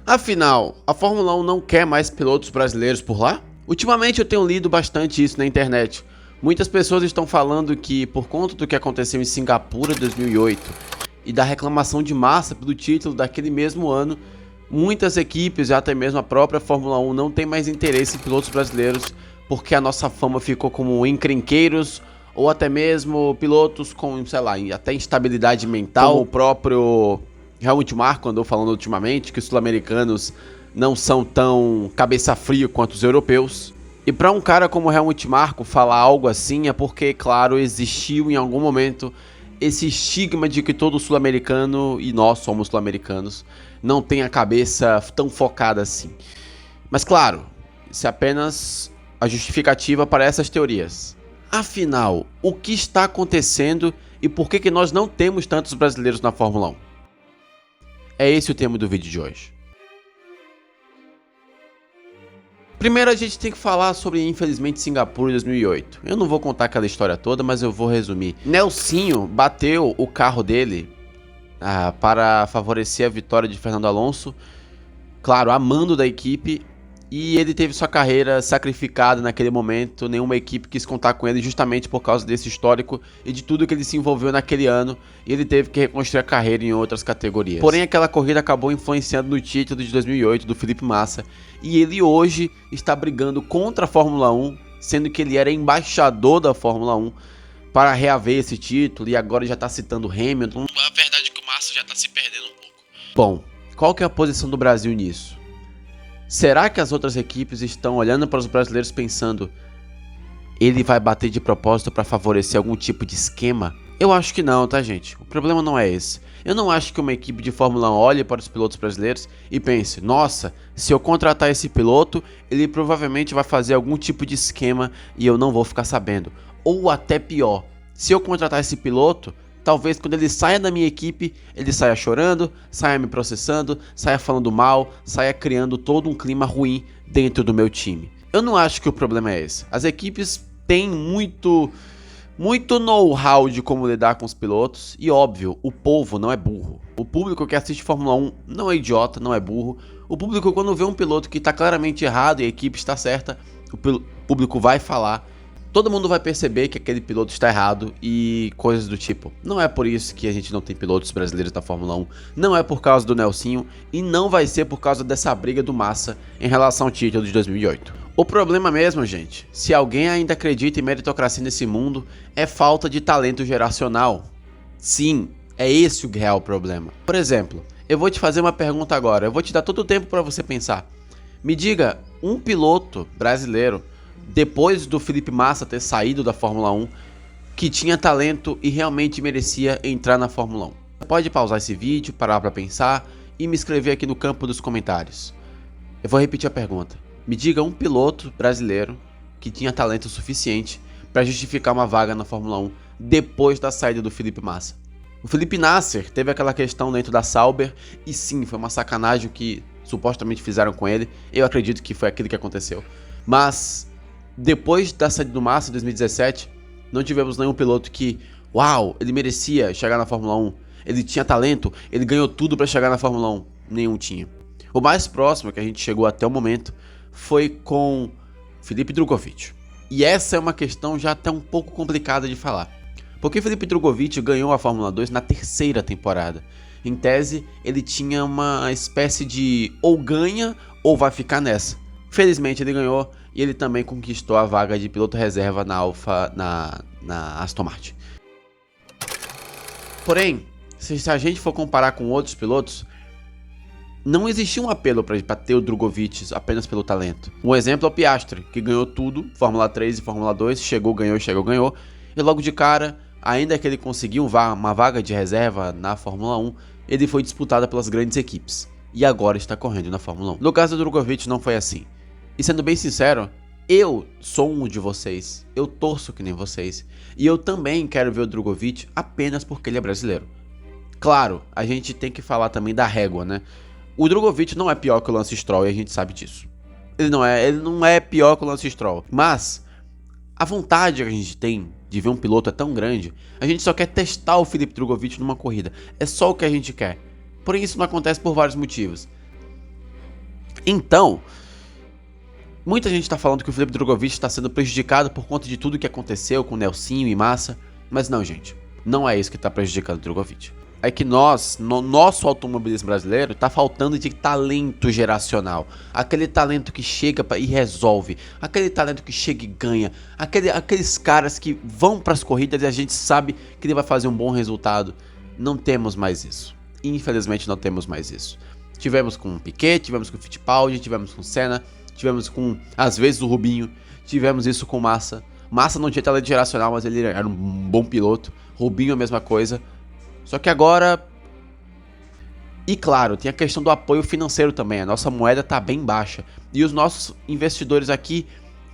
Afinal, a Fórmula 1 não quer mais pilotos brasileiros por lá? Ultimamente eu tenho lido bastante isso na internet. Muitas pessoas estão falando que, por conta do que aconteceu em Singapura em 2008 e da reclamação de massa pelo título daquele mesmo ano, muitas equipes e até mesmo a própria Fórmula 1 não tem mais interesse em pilotos brasileiros porque a nossa fama ficou como encrenqueiros ou até mesmo pilotos com, sei lá, até instabilidade mental. Como o próprio Helmut Marko andou falando ultimamente que os sul-americanos não são tão cabeça fria quanto os europeus. E para um cara como Helmut Marko falar algo assim é porque, claro, existiu em algum momento esse estigma de que todo sul-americano, e nós somos sul-americanos, não tem a cabeça tão focada assim. Mas claro, isso é apenas a justificativa para essas teorias. Afinal, o que está acontecendo e por que nós não temos tantos brasileiros na Fórmula 1? É esse o tema do vídeo de hoje. Primeiro a gente tem que falar sobre, infelizmente, Singapura em 2008. Eu não vou contar aquela história toda, mas eu vou resumir. Nelsinho bateu o carro dele para favorecer a vitória de Fernando Alonso, claro, a mando da equipe, e ele teve sua carreira sacrificada naquele momento. Nenhuma equipe quis contar com ele justamente por causa desse histórico e de tudo que ele se envolveu naquele ano, e ele teve que reconstruir a carreira em outras categorias. Porém, aquela corrida acabou influenciando no título de 2008 do Felipe Massa, e ele hoje está brigando contra a Fórmula 1, sendo que ele era embaixador da Fórmula 1 para reaver esse título, e agora já está citando Hamilton. A verdade é que o Massa já está se perdendo um pouco. Bom, qual que é a posição do Brasil nisso? Será que as outras equipes estão olhando para os brasileiros pensando ele vai bater de propósito para favorecer algum tipo de esquema? Eu acho que não, tá, gente? O problema não é esse. Eu não acho que uma equipe de Fórmula 1 olhe para os pilotos brasileiros e pense: nossa, se eu contratar esse piloto, ele provavelmente vai fazer algum tipo de esquema e eu não vou ficar sabendo. Ou até pior, se eu contratar esse piloto, talvez quando ele saia da minha equipe, ele saia chorando, saia me processando, saia falando mal, saia criando todo um clima ruim dentro do meu time. Eu não acho que o problema é esse. As equipes têm muito know-how de como lidar com os pilotos e, óbvio, o povo não é burro. O público que assiste Fórmula 1 não é idiota, não é burro. O público, quando vê um piloto que está claramente errado e a equipe está certa, o público vai falar. Todo mundo vai perceber que aquele piloto está errado e coisas do tipo. Não é por isso que a gente não tem pilotos brasileiros na Fórmula 1, não é por causa do Nelsinho e não vai ser por causa dessa briga do Massa em relação ao título de 2008. O problema mesmo, gente, se alguém ainda acredita em meritocracia nesse mundo, é falta de talento geracional. Sim, é esse o real problema. Por exemplo, eu vou te fazer uma pergunta agora, eu vou te dar todo o tempo para você pensar. Me diga, um piloto brasileiro, depois do Felipe Massa ter saído da Fórmula 1, que tinha talento e realmente merecia entrar na Fórmula 1. Pode pausar esse vídeo, parar para pensar e me escrever aqui no campo dos comentários. Eu vou repetir a pergunta. Me diga um piloto brasileiro que tinha talento suficiente para justificar uma vaga na Fórmula 1 depois da saída do Felipe Massa. O Felipe Nasser teve aquela questão dentro da Sauber e sim, foi uma sacanagem o que supostamente fizeram com ele. Eu acredito que foi aquilo que aconteceu. Mas depois da saída do Massa em 2017, não tivemos nenhum piloto que, uau, ele merecia chegar na Fórmula 1. Ele tinha talento, ele ganhou tudo para chegar na Fórmula 1. Nenhum tinha. O mais próximo que a gente chegou até o momento foi com Felipe Drugovich. E essa é uma questão já até um pouco complicada de falar. Porque Felipe Drugovich ganhou a Fórmula 2 na terceira temporada. Em tese, ele tinha uma espécie de ou ganha ou vai ficar nessa. Felizmente ele ganhou e ele também conquistou a vaga de piloto reserva na Aston Martin. Porém, se a gente for comparar com outros pilotos, não existia um apelo para ter o Drugovich apenas pelo talento. Um exemplo é o Piastri, que ganhou tudo, Fórmula 3 e Fórmula 2, chegou, ganhou, e logo de cara, ainda que ele conseguiu uma vaga de reserva na Fórmula 1, ele foi disputado pelas grandes equipes, e agora está correndo na Fórmula 1. No caso do Drugovich não foi assim. E sendo bem sincero, eu sou um de vocês, eu torço que nem vocês, e eu também quero ver o Drugovich apenas porque ele é brasileiro. Claro, a gente tem que falar também da régua, né? O Drugovich não é pior que o Lance Stroll e a gente sabe disso. Ele não é pior que o Lance Stroll, mas a vontade que a gente tem de ver um piloto é tão grande, a gente só quer testar o Felipe Drugovich numa corrida, é só o que a gente quer. Porém isso não acontece por vários motivos. Então, muita gente está falando que o Felipe Drugovich está sendo prejudicado por conta de tudo que aconteceu com o Nelsinho e Massa, mas não, gente, não é isso que está prejudicando o Drugovich. É que nós, no nosso automobilismo brasileiro, tá faltando de talento geracional. Aquele talento que chega e resolve. Aquele talento que chega e ganha. Aqueles caras que vão pras corridas e a gente sabe que ele vai fazer um bom resultado. Não temos mais isso. Infelizmente não temos mais isso. Tivemos com o Piquet, tivemos com o Fittipaldi, tivemos com o Senna, tivemos com, às vezes, o Rubinho. Tivemos isso com o Massa. Massa não tinha talento geracional, mas ele era um bom piloto. Rubinho a mesma coisa. Só que agora, e claro, tem a questão do apoio financeiro também, a nossa moeda está bem baixa e os nossos investidores aqui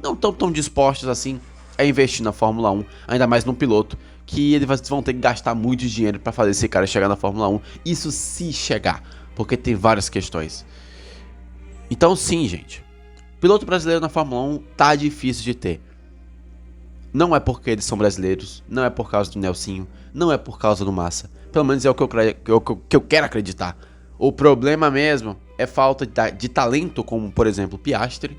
não estão tão dispostos assim a investir na Fórmula 1, ainda mais num piloto que eles vão ter que gastar muito dinheiro para fazer esse cara chegar na Fórmula 1, isso se chegar, porque tem várias questões. Então sim, gente, piloto brasileiro na Fórmula 1 tá difícil de ter. Não é porque eles são brasileiros, não é por causa do Nelsinho, não é por causa do Massa. Pelo menos é o que eu quero acreditar. O problema mesmo é falta de talento, como por exemplo Piastri,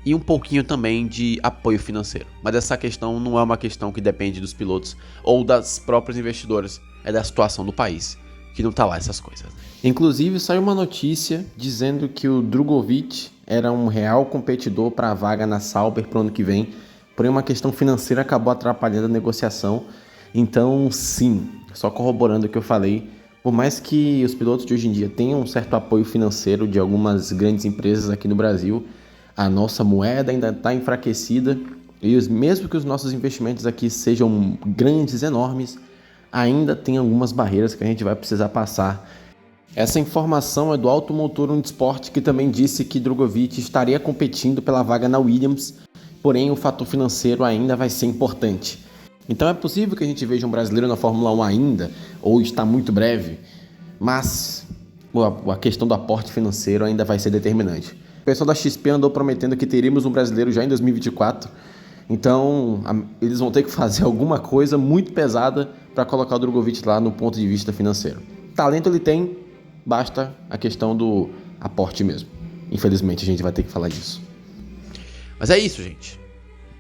e um pouquinho também de apoio financeiro. Mas essa questão não é uma questão que depende dos pilotos ou das próprias investidoras, é da situação do país, que não tá lá essas coisas. Inclusive saiu uma notícia dizendo que o Drugovich era um real competidor para a vaga na Sauber para o ano que vem, porém uma questão financeira acabou atrapalhando a negociação. Então, sim, só corroborando o que eu falei, por mais que os pilotos de hoje em dia tenham um certo apoio financeiro de algumas grandes empresas aqui no Brasil, a nossa moeda ainda está enfraquecida e mesmo que os nossos investimentos aqui sejam grandes, enormes, ainda tem algumas barreiras que a gente vai precisar passar. Essa informação é do Automotor Unisport, que também disse que Drugovich estaria competindo pela vaga na Williams, porém o fator financeiro ainda vai ser importante. Então é possível que a gente veja um brasileiro na Fórmula 1 ainda, ou está muito breve, mas a questão do aporte financeiro ainda vai ser determinante. O pessoal da XP andou prometendo que teríamos um brasileiro já em 2024, então eles vão ter que fazer alguma coisa muito pesada para colocar o Drugovich lá no ponto de vista financeiro. Talento ele tem, basta a questão do aporte mesmo. Infelizmente a gente vai ter que falar disso. Mas é isso, gente.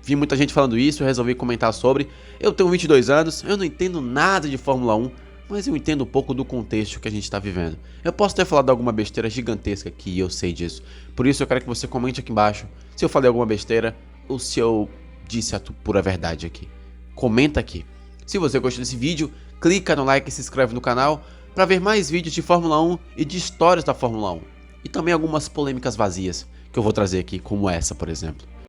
Vi muita gente falando isso, eu resolvi comentar sobre. Eu tenho 22 anos, eu não entendo nada de Fórmula 1, mas eu entendo um pouco do contexto que a gente está vivendo. Eu posso ter falado alguma besteira gigantesca aqui, e eu sei disso. Por isso eu quero que você comente aqui embaixo se eu falei alguma besteira ou se eu disse a pura verdade aqui. Comenta aqui. Se você gostou desse vídeo, clica no like e se inscreve no canal para ver mais vídeos de Fórmula 1 e de histórias da Fórmula 1. E também algumas polêmicas vazias que eu vou trazer aqui, como essa, por exemplo.